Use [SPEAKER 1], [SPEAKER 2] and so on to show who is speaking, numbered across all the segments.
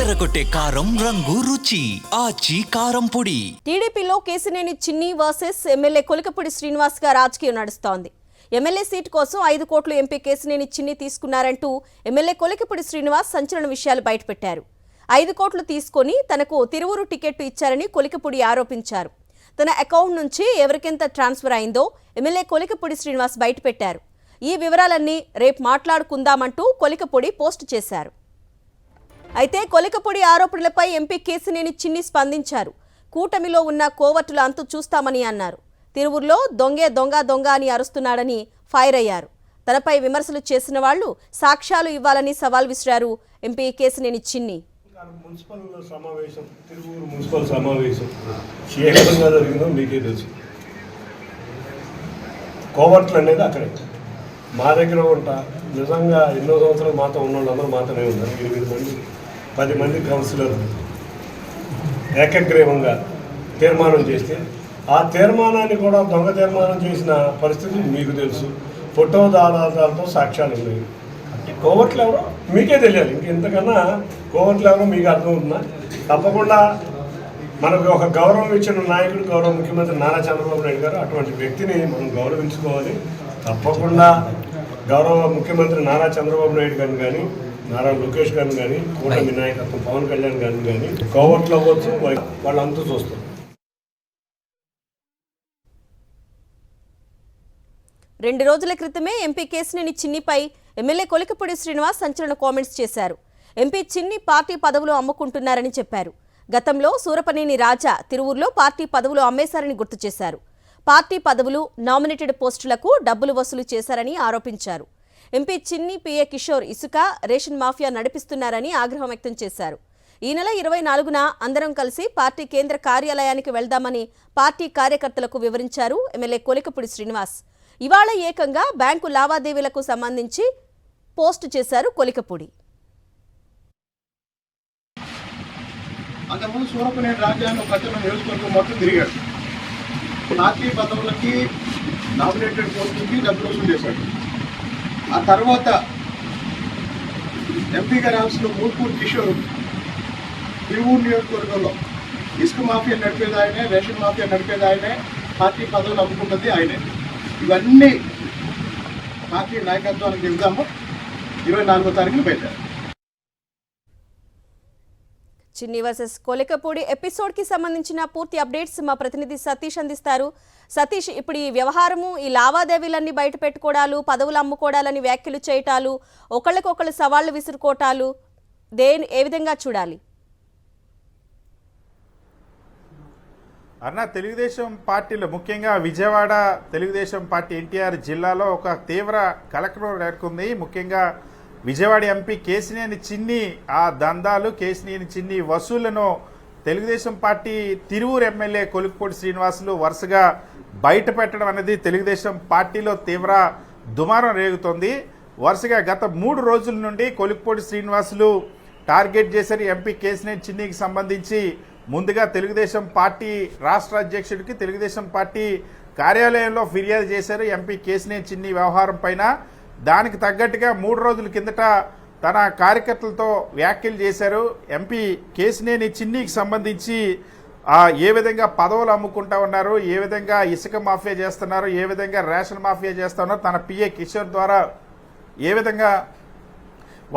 [SPEAKER 1] అదరగొట్టే కారం రంగు రుచి ఆచి కారం పొడి.
[SPEAKER 2] టీడీపీలో కేసినేని చిన్ని వర్సెస్ ఎమ్మెల్యే కొలికపూడి శ్రీనివాస్ గా రాజకీయం నడుస్తోంది. ఎమ్మెల్యే సీట్ కోసం 5 కోట్లు ఎంపీ కేసినేని చిన్ని తీసుకున్నారంటూ ఎమ్మెల్యే కొలికపూడి శ్రీనివాస్ సంచలన విషయాలు బయటపెట్టారు. 5 కోట్లు తీసుకొని తనకు తిరువురు టికెట్ ఇచ్చారని కొలికపూడి ఆరోపించారు. తన అకౌంట్ నుంచి ఎవరికెంత ట్రాన్స్ఫర్ అయిందో ఎమ్మెల్యే కొలికపూడి శ్రీనివాస్ బయటపెట్టారు. ఈ వివరాలన్నీ రేపు మాట్లాడుకుందామంటూ కొలికపూడి పోస్టు చేశారు. అయితే కొలికపూడి ఆరోపణలపై ఎంపీ కేసినేని చిన్ని స్పందించారు. కూటమిలో ఉన్న కోవర్టుల అంతు చూస్తామని అన్నారు. తిరువురులో దొంగే దొంగ దొంగ అని అరుస్తున్నాడని ఫైర్ అయ్యారు. తనపై విమర్శలు చేసిన వాళ్లు సాక్ష్యాలు ఇవ్వాలని సవాల్ విసిరారు ఎంపీ కేసినేని చిన్ని.
[SPEAKER 3] మున్సిపల్ సమావేశం, తిరువురు మున్సిపల్ సమావేశం ఏ విధంగా జరిగిందో మీకే తెలుసు. కోవర్ట్లు అనేది అక్కడే మా దగ్గర ఉంటా. నిజంగా ఎన్నో సంవత్సరాలు మాతో ఉన్న వాళ్ళందరూ మాతోనే ఉన్నారు. 8 మంది 10 మంది కౌన్సిలర్లు ఏకగ్రీవంగా తీర్మానం చేస్తే ఆ తీర్మానాన్ని కూడా దొంగ తీర్మానం చేసిన పరిస్థితి మీకు తెలుసు. ఫోటో ఆధారాలతో సాక్ష్యాలు ఉన్నాయి. కోవర్ట్లు ఎవరో మీకే తెలియాలి. ఇంకెంతకన్నా కోవర్ట్లు ఎవరో మీకు అర్థమవుతుందా? తప్పకుండా మనకు ఒక గౌరవం ఇచ్చిన నాయకుడు గౌరవ ముఖ్యమంత్రి నారా చంద్రబాబు నాయుడు గారు. అటువంటి వ్యక్తిని మనం గౌరవించుకోవాలి. తప్పకుండా గౌరవ ముఖ్యమంత్రి నారా చంద్రబాబు నాయుడు గారిని కానీ, నారా లోకేష్ గారిని కానీ, కూటమి నాయకత్వం పవన్ కళ్యాణ్ గారిని కానీ కోవర్ట్లు అవ్వచ్చు, వాళ్ళంతా చూస్తారు.
[SPEAKER 2] రెండు రోజుల క్రితమే ఎంపీ కేసినేని చిన్నిపై ఎమ్మెల్యే కొలికపూడి శ్రీనివాస్ సంచలన కామెంట్స్ చేశారు. ఎంపీ చిన్ని పార్టీ పదవులు అమ్ముకుంటున్నారని చెప్పారు. గతంలో సూరపనేని రాజా తిరువురులో పార్టీ పదవులు అమ్మేశారని గుర్తు చేశారు. పార్టీ పదవులు, నామినేటెడ్ పోస్టులకు డబ్బులు వసూలు చేశారని ఆరోపించారు. ఎంపీ చిన్ని పిఏ కిషోర్ ఇసుక, రేషన్ మాఫియా నడిపిస్తున్నారని ఆగ్రహం వ్యక్తం చేశారు. ఈ నెల 24న అందరం కలిసి పార్టీ కేంద్ర కార్యాలయానికి వెళ్దామని పార్టీ కార్యకర్తలకు వివరించారు ఎమ్మెల్యే కొలికపూడి శ్రీనివాస్. ఇవాళ ఏకంగా బ్యాంకు లావాదేవీలకు సంబంధించి పోస్టు చేశారు కొలికపూడి.
[SPEAKER 4] అంతకుముందు సూరపనేని రాజ్యాంగ పచ్చల నియోజకవర్గం మొత్తం తిరిగాడు. పార్టీ పదవులకి, నామినేటెడ్ పోస్టులకి డబ్బులు వసూలు చేశాడు. ఆ తర్వాత ఎంపీ గారి ఆఫీసులో మూర్పూర్ కిషోర్ తిరువూరు నియోజకవర్గంలో ఇసుక మాఫియా నడిపేది ఆయనే, రేషన్ మాఫియా నడిపేది ఆయనే, పార్టీ పదవులు అమ్ముకుంటుంది ఆయనే. ఇవన్నీ పార్టీ నాయకత్వానికి చెబుతాము. 24వ తారీఖున పెట్టారు.
[SPEAKER 2] చిన్ని వర్సెస్ కొలికపూడి ఎపిసోడ్ కి సంబంధించిన పూర్తి అప్డేట్స్ మా ప్రతినిధి సతీష్ అందిస్తారు. సతీష్, ఇప్పుడు ఈ వ్యవహారము, ఈ లావాదేవీలన్నీ బయట పెట్టుకోవడాలు, పదవులు అమ్ముకోవడాలని వ్యాఖ్యలు చేయటాలు, ఒకళ్ళకొకళ్ళు సవాళ్లు విసురుకోవటాలు ఏ విధంగా చూడాలి?
[SPEAKER 5] తెలుగుదేశం పార్టీలో ముఖ్యంగా విజయవాడ తెలుగుదేశం పార్టీ ఎన్టీఆర్ జిల్లాలో ఒక తీవ్ర కలకలం నెలకొంది. ముఖ్యంగా విజయవాడ ఎంపీ కేసినేని చిన్ని ఆ దందాలు, కేసినేని చిన్ని వసూళ్లను తెలుగుదేశం పార్టీ తిరువురు ఎమ్మెల్యే కొలికపూడి శ్రీనివాసులు వరుసగా బయట పెట్టడం అనేది తెలుగుదేశం పార్టీలో తీవ్ర దుమారం రేగుతోంది. వరుసగా గత 3 రోజుల నుండి కొలికపూడి శ్రీనివాసులు టార్గెట్ చేశారు ఎంపీ కేసినేని చిన్నికి సంబంధించి. ముందుగా తెలుగుదేశం పార్టీ రాష్ట్ర అధ్యక్షుడికి తెలుగుదేశం పార్టీ కార్యాలయంలో ఫిర్యాదు చేశారు ఎంపీ కేసినేని చిన్ని వ్యవహారం పైన. దానికి తగ్గట్టుగా 3 రోజుల కిందట తన కార్యకర్తలతో వ్యాఖ్యలు చేశారు. ఎంపీ కేసినేని చిన్నికి సంబంధించి ఏ విధంగా పదవులు అమ్ముకుంటా ఉన్నారు, ఏ విధంగా ఇసుక మాఫియా చేస్తున్నారు, ఏ విధంగా రేషన్ మాఫియా చేస్తూ ఉన్నారు, తన పిఏ కిషోర్ ద్వారా ఏ విధంగా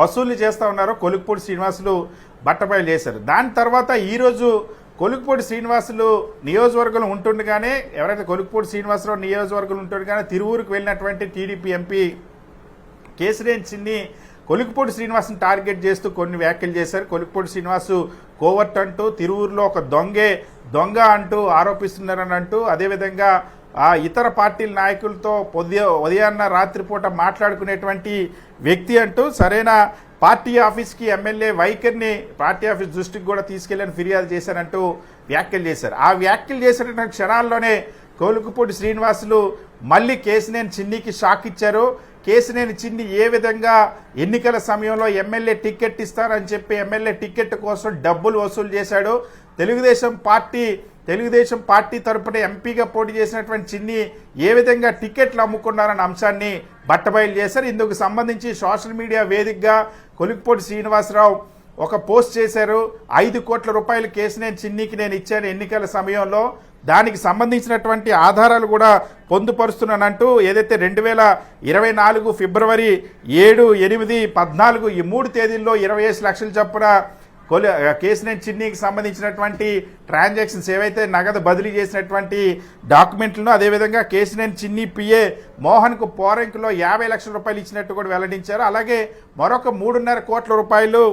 [SPEAKER 5] వసూలు చేస్తూ ఉన్నారో కొలికపూడి శ్రీనివాసులు బట్టబయలు చేశారు. దాని తర్వాత ఈరోజు కొలికపూడి శ్రీనివాసులు నియోజకవర్గంలో ఉంటుండగానే, ఎవరైతే కొలికపూడి శ్రీనివాసరావు నియోజకవర్గంలో ఉంటుండగానే తిరువూరుకు వెళ్ళినటువంటి టీడీపీ ఎంపీ కేసినేని చిన్ని కొలికపూడి శ్రీనివాసుని టార్గెట్ చేస్తూ కొన్ని వ్యాఖ్యలు చేశారు. కొలికపూడి శ్రీనివాసు కోవర్ట్ అంటూ, తిరువూరులో ఒక దొంగ అంటూ ఆరోపిస్తున్నారని అంటూ, అదేవిధంగా ఇతర పార్టీల నాయకులతో ఉదయాన్న రాత్రిపూట మాట్లాడుకునేటువంటి వ్యక్తి అంటూ, సరైన పార్టీ ఆఫీస్కి ఎమ్మెల్యే వైఖరిని పార్టీ ఆఫీస్ దృష్టికి కూడా తీసుకెళ్లని ఫిర్యాదు చేశారంటూ వ్యాఖ్యలు చేశారు. ఆ వ్యాఖ్యలు చేసినటువంటి క్షణాల్లోనే కొలికపూడి శ్రీనివాసులు మళ్ళీ కేసినేని చిన్నికి షాక్ ఇచ్చారు. కేసినేని చిన్ని ఏ విధంగా ఎన్నికల సమయంలో ఎమ్మెల్యే టికెట్ ఇస్తారని చెప్పి ఎమ్మెల్యే టికెట్ కోసం డబ్బులు వసూలు చేశాడు. తెలుగుదేశం పార్టీ తరపున ఎంపీగా పోటీ చేసినటువంటి చిన్ని ఏ విధంగా టికెట్లు అమ్ముకున్నారన్న అంశాన్ని బట్టబయలు చేశారు. ఇందుకు సంబంధించి సోషల్ మీడియా వేదికగా కొలికపూడి శ్రీనివాసరావు ఒక పోస్ట్ చేశారు. 5 కోట్ల రూపాయలు కేసినేని చిన్నికి నేను ఇచ్చాను ఎన్నికల సమయంలో, దానికి సంబంధించినటువంటి ఆధారాలు కూడా పొందుపరుస్తున్నానంటూ ఏదైతే 2024 ఫిబ్రవరి 7, 8, 14 ఈ 3 తేదీల్లో 25 లక్షల చొప్పున కేసినేని చిన్నికి సంబంధించినటువంటి ట్రాన్సాక్షన్స్ ఏవైతే నగదు బదిలీ చేసినటువంటి డాక్యుమెంట్లను, అదేవిధంగా కేసినేని చిన్ని పిఏ మోహన్కు పోరంకిలో 50 లక్షల రూపాయలు ఇచ్చినట్టు కూడా వెల్లడించారు. అలాగే మరొక 3.5 కోట్ల రూపాయలు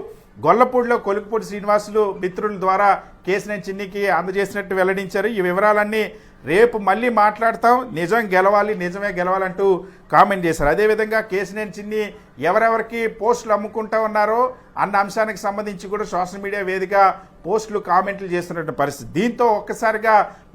[SPEAKER 5] గొల్లపూడిలో కొలుకుపూడి శ్రీనివాసులు మిత్రుల ద్వారా కేసినేని చిన్నికి అందజేసినట్టు వెల్లడించారు. ఈ వివరాలన్నీ రేపు మళ్ళీ మాట్లాడతాం, నిజం గెలవాలి, నిజమే గెలవాలంటూ కామెంట్ చేశారు. అదేవిధంగా కేసినేని చిన్ని ఎవరెవరికి పోస్టులు అమ్ముకుంటా ఉన్నారో అన్న అంశానికి సంబంధించి కూడా సోషల్ మీడియా వేదిక పోస్టులు కామెంట్లు చేస్తున్న పరిస్థితి. దీంతో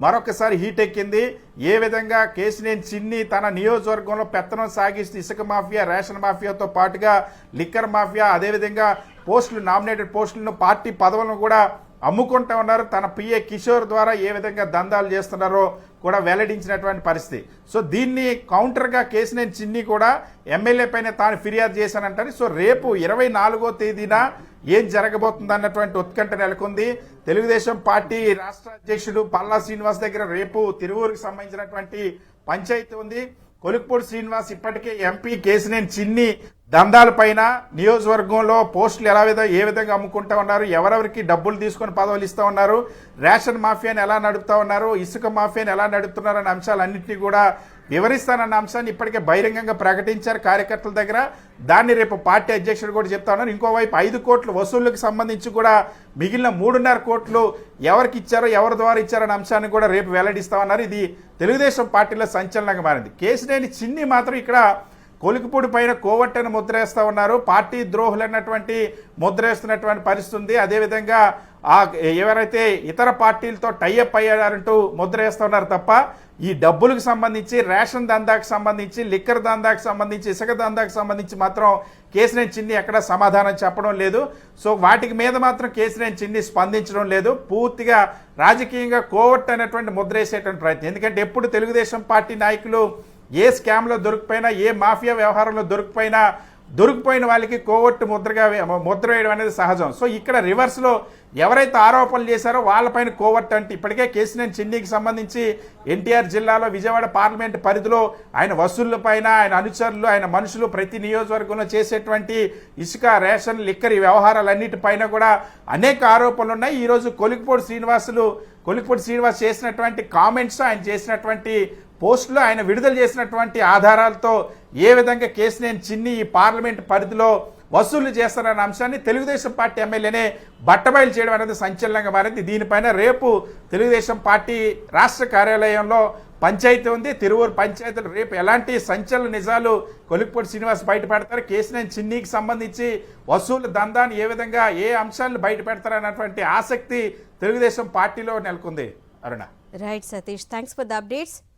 [SPEAKER 5] మరొకసారి హీట్ ఎక్కింది. ఏ విధంగా కేసినేని చిన్ని తన నియోజకవర్గంలో పెత్తనం సాగిస్తూ ఇసుక మాఫియా, రేషన్ మాఫియాతో పాటుగా లిక్కర్ మాఫియా, అదేవిధంగా పోస్టులు, నామినేటెడ్ పోస్టులను, పార్టీ పదవులను కూడా అమ్ముకుంటా ఉన్నారు. తన పిఏ కిషోర్ ద్వారా ఏ విధంగా దందాలు చేస్తున్నారో కూడా వెల్లడించినటువంటి పరిస్థితి. సో దీన్ని కౌంటర్గా కేసినేని చిన్ని కూడా ఎమ్మెల్యే పైన తాను ఫిర్యాదు చేశానంటారు. సో రేపు 24వ తేదీన ఏం జరగబోతుంది అన్నటువంటి ఉత్కంఠ నెలకొంది. తెలుగుదేశం పార్టీ రాష్ట్ర అధ్యక్షుడు పల్లా శ్రీనివాస్ దగ్గర రేపు తిరువూరుకి సంబంధించినటువంటి పంచాయతీ ఉంది. కొలుకుపూడి శ్రీనివాస్ ఇప్పటికే ఎంపీ కేసినేని చిన్ని దందాల పైన నియోజకవర్గంలో పోస్టులు ఏ విధంగా అమ్ముకుంటా ఉన్నారు, ఎవరెవరికి డబ్బులు తీసుకొని పదవులు ఇస్తా ఉన్నారు, రేషన్ మాఫియాని ఎలా నడుపుతా ఉన్నారు, ఇసుక మాఫియాని ఎలా నడుపుతున్నారు అనే అంశాలన్నింటినీ కూడా వివరిస్తానన్న అంశాన్ని ఇప్పటికే బహిరంగంగా ప్రకటించారు కార్యకర్తల దగ్గర. దాన్ని రేపు పార్టీ అధ్యక్షుడు కూడా చెప్తా ఉన్నారు. ఇంకోవైపు 5 కోట్ల వసూళ్లకు సంబంధించి కూడా మిగిలిన 3.5 కోట్లు ఎవరికి ఇచ్చారో, ఎవరి ద్వారా ఇచ్చారనే అంశాన్ని కూడా రేపు వెల్లడిస్తా ఉన్నారు. ఇది తెలుగుదేశం పార్టీలో సంచలనంగా మారింది. కేసినేని చిన్ని మాత్రం ఇక్కడ కొలుకుపూడి పైన కోవట్టని ముద్రేస్తూ ఉన్నారు, పార్టీ ద్రోహులు అన్నటువంటి ముద్రేస్తున్నటువంటి పరిస్థితి ఉంది. అదేవిధంగా ఎవరైతే ఇతర పార్టీలతో టైఅప్ అయ్యారంటూ ముద్రేస్తున్నారు తప్ప ఈ డబ్బులకు సంబంధించి, రేషన్ దందాకు సంబంధించి, లిక్కర్ దందాకు సంబంధించి, ఇసుక దందాకు సంబంధించి మాత్రం కేసినేని చిన్ని ఎక్కడ సమాధానం చెప్పడం లేదు. సో వాటికి మీద మాత్రం కేసినేని చిన్ని స్పందించడం లేదు. పూర్తిగా రాజకీయంగా కోవట్ అనేటువంటి ముద్రేసేటువంటి ప్రయత్నం. ఎందుకంటే ఎప్పుడు తెలుగుదేశం పార్టీ నాయకులు ఏ స్కామ్లో దొరికిపోయినా, ఏ మాఫియా వ్యవహారంలో దొరికిపోయిన వాళ్ళకి కోవట్టు ముద్ర వేయడం అనేది సహజం. సో ఇక్కడ రివర్స్లో ఎవరైతే ఆరోపణలు చేశారో వాళ్ళపైన కోవట్టు అంటే ఇప్పటికే కేసినేని చిన్నికి సంబంధించి ఎన్టీఆర్ జిల్లాలో విజయవాడ పార్లమెంటు పరిధిలో ఆయన వసూళ్ల పైన, ఆయన అనుచరులు, ఆయన మనుషులు ప్రతి నియోజకవర్గంలో చేసేటువంటి ఇసుక, రేషన్, లిక్కర్ ఈ వ్యవహారాలన్నిటిపైన కూడా అనేక ఆరోపణలు ఉన్నాయి. ఈరోజు కొలుకుపూడి శ్రీనివాస్ చేసినటువంటి కామెంట్స్, ఆయన చేసినటువంటి పోస్టులో, ఆయన విడుదల చేసినటువంటి ఆధారాలతో ఏ విధంగా కేసినేని చిన్ని ఈ పార్లమెంట్ పరిధిలో వసూలు చేస్తారన్న అంశాన్ని తెలుగుదేశం పార్టీ ఎమ్మెల్యేనే బట్టబయలు చేయడం అనేది సంచలనంగా మారింది. దీనిపైన రేపు తెలుగుదేశం పార్టీ రాష్ట్ర కార్యాలయంలో పంచాయతీ ఉంది. తిరువూరు పంచాయతీలో రేపు ఎలాంటి సంచలన నిజాలు కొలుకుపూడి శ్రీనివాస్ బయటపెడతారు, కేసినేని చిన్నికి సంబంధించి వసూలు దందాన్ని ఏ విధంగా, ఏ అంశాలను బయటపెడతారన్నటువంటి ఆసక్తి తెలుగుదేశం పార్టీలో నెలకొంది. Aruna.
[SPEAKER 2] Right Satish, thanks for the updates.